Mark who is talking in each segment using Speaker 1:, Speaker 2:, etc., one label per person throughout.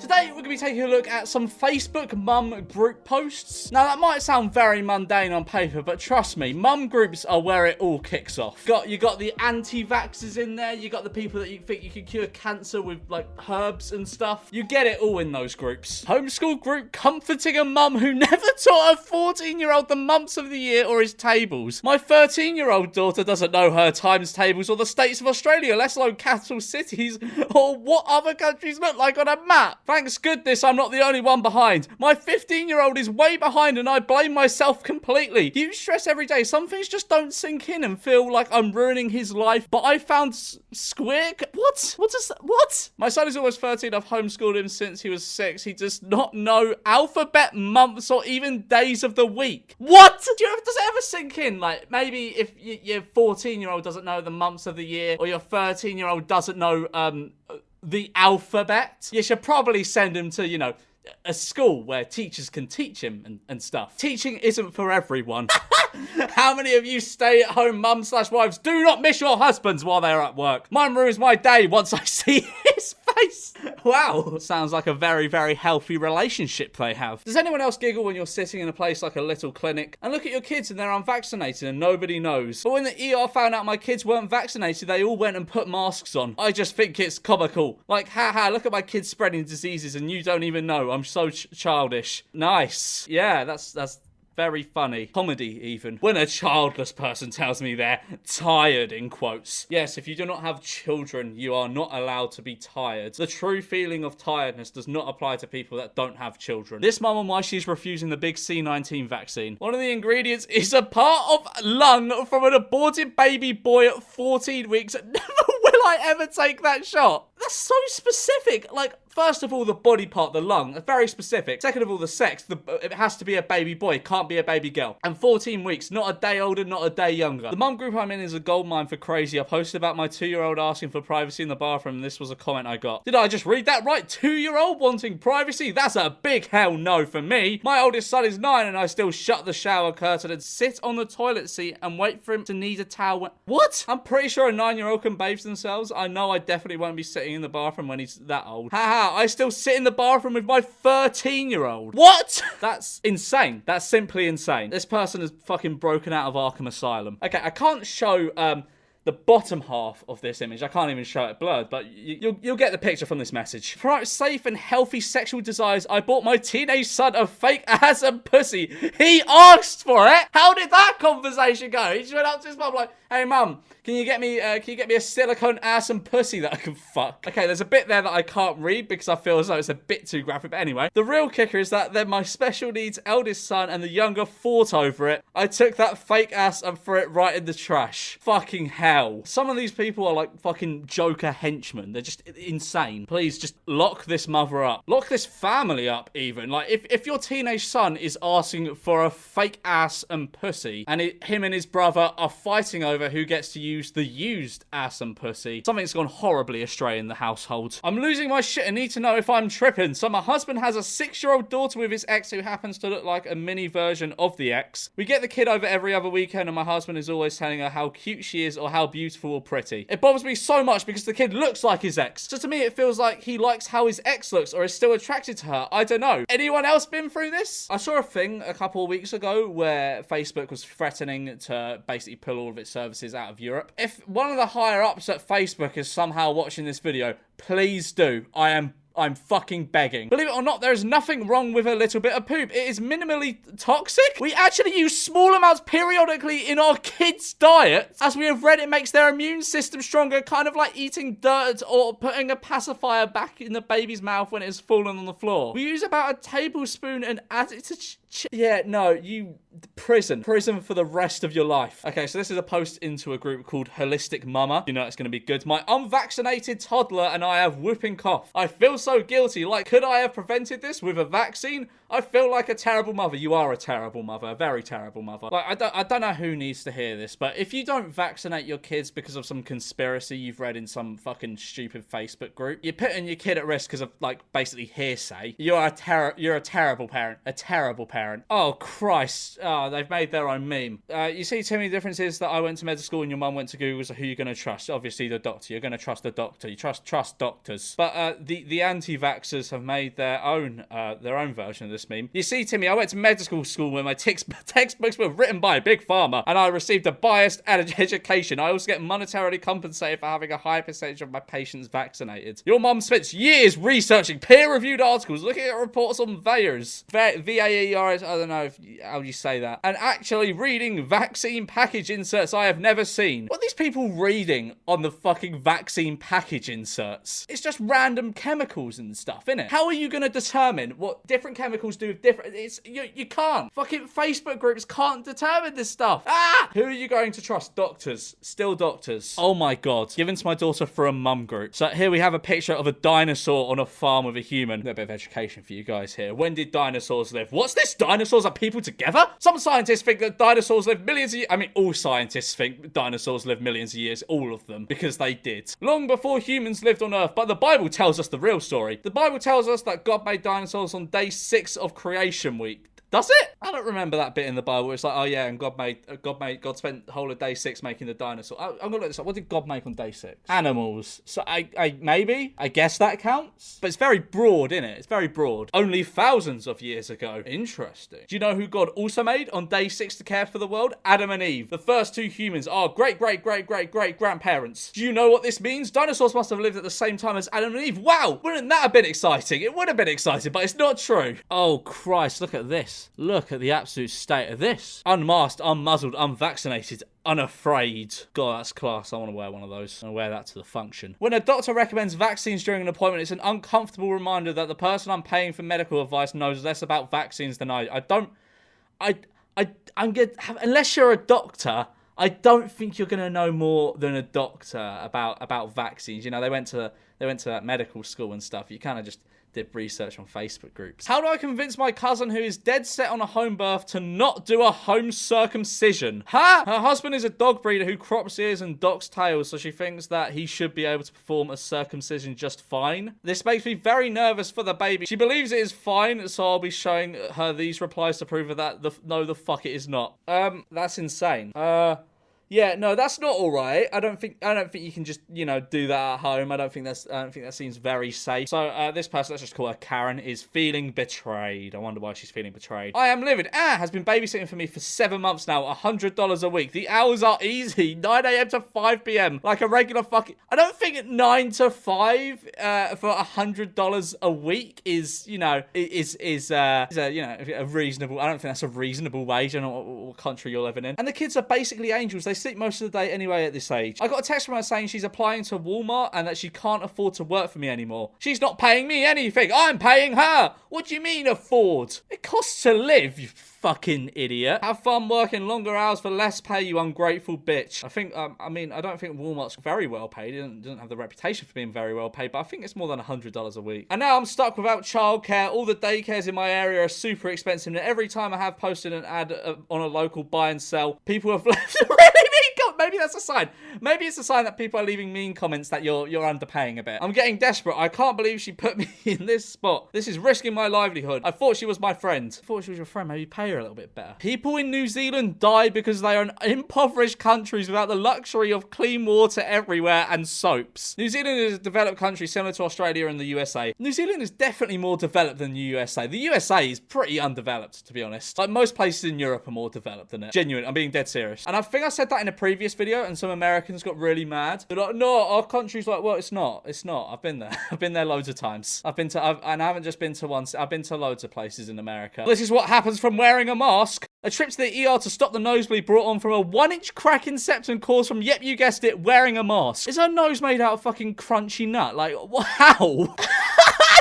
Speaker 1: Today, we're going to be taking a look at some Facebook mum group posts. Now, that might sound very mundane on paper, but trust me, mum groups are where it all kicks off. You got the anti-vaxxers in there. You got the people that you think you can cure cancer with, like, herbs and stuff. You get it all in those groups. Homeschool Group comforting a mum who never taught her 14-year-old the months of the year or his tables. My 13-year-old daughter doesn't know her times tables or the states of Australia, let alone capital cities or what other countries look like on a map. Thanks goodness I'm not the only one behind. My 15-year-old is way behind and I blame myself completely. You stress every day. Some things just don't sink in and feel like I'm ruining his life. But I found Squig. What? My son is almost 13. I've homeschooled him since he was 6. He does not know alphabet, months, or even days of the week. What? Does it ever sink in? Like, maybe if your 14-year-old doesn't know the months of the year, or your 13-year-old doesn't know, the alphabet, you should probably send him to, a school where teachers can teach him and stuff. Teaching isn't for everyone. How many of you stay-at-home mums/wives do not miss your husbands while they're at work? Mine ruins my day once I see his face. Wow. Sounds like a very, very healthy relationship they have. Does anyone else giggle when you're sitting in a place like a little clinic and look at your kids and they're unvaccinated and nobody knows? But when the ER found out my kids weren't vaccinated, they all went and put masks on. I just think it's comical. Like, haha, look at my kids spreading diseases and you don't even know. I'm so childish. Nice. Yeah, that's very funny. Comedy, even. When a childless person tells me they're tired, in quotes. Yes, if you do not have children, you are not allowed to be tired. The true feeling of tiredness does not apply to people that don't have children. This mum on why she's refusing the big C19 vaccine. One of the ingredients is a part of lung from an aborted baby boy at 14 weeks. Never will I ever take that shot. That's so specific. Like, first of all, the body part, the lung, very specific. Second of all, the sex, it has to be a baby boy, it can't be a baby girl. And 14 weeks, not a day older, not a day younger. The mum group I'm in is a goldmine for crazy. I posted about my 2-year-old asking for privacy in the bathroom, and this was a comment I got. Did I just read that right? 2-year-old wanting privacy? That's a big hell no for me. My oldest son is 9, and I still shut the shower curtain and sit on the toilet seat and wait for him to need a towel. What? I'm pretty sure a 9-year-old can bathe themselves. I know I definitely won't be sitting in the bathroom when he's that old. Haha, I still sit in the bathroom with my 13-year-old. What? That's insane. That's simply insane. This person is fucking broken out of Arkham Asylum. Okay, I can't show the bottom half of this image. I can't even show it blurred, but you'll get the picture from this message. For safe and healthy sexual desires, I bought my teenage son a fake ass and pussy. He asked for it. How did that conversation go? He just went up to his mum like, hey mum, can you get me a silicone ass and pussy that I can fuck? Okay, there's a bit there that I can't read because I feel as though it's a bit too graphic. But anyway, the real kicker is that then my special needs eldest son and the younger fought over it. I took that fake ass and threw it right in the trash. Fucking hell. Some of these people are like fucking Joker henchmen. They're just insane. Please just lock this mother up. Lock this family up even. Like if your teenage son is asking for a fake ass and pussy and him and his brother are fighting over who gets to use the used ass and pussy, something's gone horribly astray in the household. I'm losing my shit and need to know if I'm tripping. So my husband has a 6-year-old daughter with his ex who happens to look like a mini version of the ex. We get the kid over every other weekend and my husband is always telling her how cute she is or how beautiful or pretty. It bothers me so much because the kid looks like his ex. So to me it feels like he likes how his ex looks or is still attracted to her. I don't know. Anyone else been through this? I saw a thing a couple of weeks ago where Facebook was threatening to basically pull all of its services out of Europe. If one of the higher ups at Facebook is somehow watching this video, please do. I'm fucking begging. Believe it or not, there is nothing wrong with a little bit of poop. It is minimally toxic. We actually use small amounts periodically in our kids' diet. As we have read, it makes their immune system stronger, kind of like eating dirt or putting a pacifier back in the baby's mouth when it has fallen on the floor. We use about a tablespoon and add it to yeah, no, you... Prison for the rest of your life. Okay, so this is a post into a group called Holistic Mama. You know it's going to be good. My unvaccinated toddler and I have whooping cough. I feel so guilty. Like, could I have prevented this with a vaccine? I feel like a terrible mother. You are a terrible mother. A very terrible mother. Like, I don't know who needs to hear this, but if you don't vaccinate your kids because of some conspiracy you've read in some fucking stupid Facebook group, you're putting your kid at risk because of, like, basically hearsay. You're a terrible parent. A terrible parent. Oh, Christ. Oh, they've made their own meme. You see too many differences that I went to medical school and your mum went to Google, so who are you going to trust? Obviously the doctor. You're going to trust the doctor. You trust doctors. But the anti-vaxxers have made their own version of this meme. You see, Timmy, I went to medical school where my textbooks were written by Big Pharma, and I received a biased education. I also get monetarily compensated for having a high percentage of my patients vaccinated. Your mum spends years researching peer-reviewed articles, looking at reports on VAERS, VAERS, I don't know how you say that, and actually reading vaccine package inserts I have never seen. What are these people reading on the fucking vaccine package inserts? It's just random chemicals and stuff, innit? How are you going to determine what different chemicals do with different... You can't. Fucking Facebook groups can't determine this stuff. Ah! Who are you going to trust? Doctors. Still doctors. Oh my god. Given to my daughter for a mum group. So here we have a picture of a dinosaur on a farm with a human. A bit of education for you guys here. When did dinosaurs live? What's this? Dinosaurs are people together? Some scientists think that dinosaurs live millions of years. I mean, all scientists think dinosaurs live millions of years. All of them. Because they did. Long before humans lived on Earth. But the Bible tells us the real story. The Bible tells us that God made dinosaurs on day 6 of creation week. Does it? I don't remember that bit in the Bible. It's like, oh yeah, and God spent the whole of day 6 making the dinosaur. I'm gonna look this up. What did God make on day 6? Animals. So I guess that counts. But it's very broad, innit? It's very broad. Only thousands of years ago. Interesting. Do you know who God also made on day 6 to care for the world? Adam and Eve. The first 2 humans are great-great-great-great-great-grandparents. Do you know what this means? Dinosaurs must have lived at the same time as Adam and Eve. Wow! Wouldn't that have been exciting? It would have been exciting, but it's not true. Oh Christ, look at this. Look at the absolute state of this. Unmasked, unmuzzled, unvaccinated, unafraid. God, that's class. I want to wear one of those. I want to wear that to the function. When a doctor recommends vaccines during an appointment, it's an uncomfortable reminder that the person I'm paying for medical advice knows less about vaccines than I'm unless you're a doctor, I don't think you're going to know more than a doctor about vaccines. You know, they went to that medical school and stuff. You kind of just did research on Facebook groups. How do I convince my cousin who is dead set on a home birth to not do a home circumcision? Huh? Her husband is a dog breeder who crops ears and docks tails, so she thinks that he should be able to perform a circumcision just fine. This makes me very nervous for the baby. She believes it is fine, so I'll be showing her these replies to prove that no, the fuck it is not. That's insane. Yeah, no, that's not all right. I don't think you can just, you know, do that at home. I don't think that seems very safe. So this person, let's just call her Karen, is feeling betrayed. I wonder why she's feeling betrayed. I am livid. Has been babysitting for me for 7 months now, $100 a week. The hours are easy, 9 a.m. to 5 p.m. like a regular fucking. I don't think 9 to 5 for $100 a week is, you know, is a reasonable. I don't think that's a reasonable wage. I don't know what country you're living in. And the kids are basically angels. They sleep most of the day anyway at this age. I got a text from her saying she's applying to Walmart and that she can't afford to work for me anymore. She's not paying me anything. I'm paying her. What do you mean afford? It costs to live, you fucking idiot. Have fun working longer hours for less pay, you ungrateful bitch. I think, I don't think Walmart's very well paid. It doesn't have the reputation for being very well paid, but I think it's more than $100 a week. And now I'm stuck without childcare. All the daycares in my area are super expensive, and every time I have posted an ad on a local buy and sell, people have left really mean comments. Maybe that's a sign. Maybe it's a sign that people are leaving mean comments that you're underpaying a bit. I'm getting desperate. I can't believe she put me in this spot. This is risking my livelihood. I thought she was my friend. I thought she was your friend. Maybe pay her a little bit better. People in New Zealand die because they are impoverished countries without the luxury of clean water everywhere and soaps. New Zealand is a developed country similar to Australia and the USA. New Zealand is definitely more developed than the USA. The USA is pretty undeveloped, to be honest. Like most places in Europe are more developed than it. Genuine. I'm being dead serious. And I think I said that in a previous video and some Americans got really mad. They're like, no, our country's like, well, it's not. It's not. I've been there. I've been there loads of times. And I haven't just been to once. I've been to loads of places in America. This is what happens from wearing a mask. A trip to the ER to stop the nosebleed brought on from a 1-inch crack in septum caused from, yep, you guessed it, wearing a mask. Is her nose made out of fucking crunchy nut? Like, how?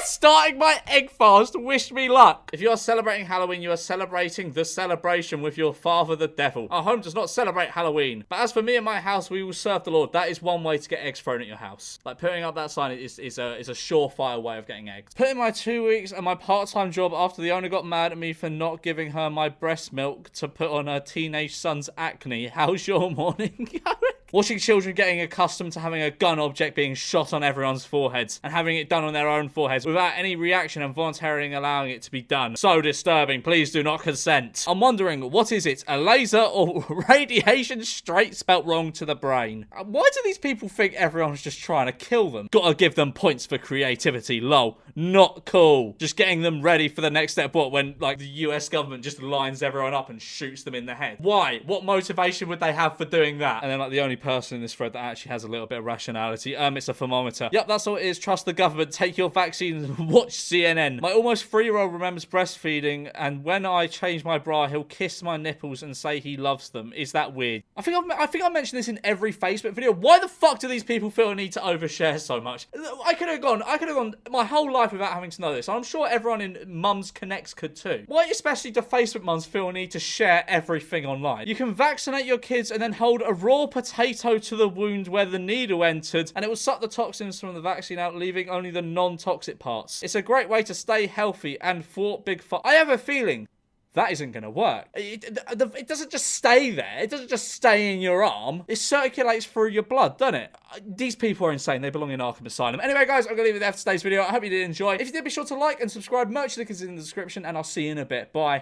Speaker 1: Starting my egg fast, wish me luck. If you are celebrating Halloween, you are celebrating the celebration with your father, the devil. Our home does not celebrate Halloween. But as for me and my house, we will serve the Lord. That is one way to get eggs thrown at your house. Like, putting up that sign is a surefire way of getting eggs. Put in my 2 weeks and my part-time job after the owner got mad at me for not giving her my breast milk to put on her teenage son's acne. How's your morning going? Watching children getting accustomed to having a gun object being shot on everyone's foreheads and having it done on their own foreheads without any reaction and voluntarily allowing it to be done. So disturbing. Please do not consent. I'm wondering, what is it? A laser or radiation straight spelt wrong to the brain? Why do these people think everyone's just trying to kill them? Gotta give them points for creativity. Lol. Not cool. Just getting them ready for the next step. What, when like the US government just lines everyone up and shoots them in the head? Why? What motivation would they have for doing that? And then like the only person in this thread that actually has a little bit of rationality, it's a thermometer. Yep, that's all it is. Trust the government. Take your vaccines. Watch CNN. My almost 3-year-old remembers breastfeeding, and when I change my bra, he'll kiss my nipples and say he loves them. Is that weird? I think I mentioned this in every Facebook video. Why the fuck do these people feel a need to overshare so much? I could have gone my whole life without having to know this. I'm sure everyone in Mums Connects could too. Why especially do Facebook mums feel a need to share everything online? You can vaccinate your kids and then hold a raw potato to the wound where the needle entered, and it will suck the toxins from the vaccine out, leaving only the non-toxic parts. It's a great way to stay healthy and thwart big I have a feeling that isn't going to work. It doesn't just stay there. It doesn't just stay in your arm. It circulates through your blood, doesn't it? These people are insane. They belong in Arkham Asylum. Anyway, guys, I'm going to leave it there for today's video. I hope you did enjoy. If you did, be sure to like and subscribe. Merch link is in the description, and I'll see you in a bit. Bye.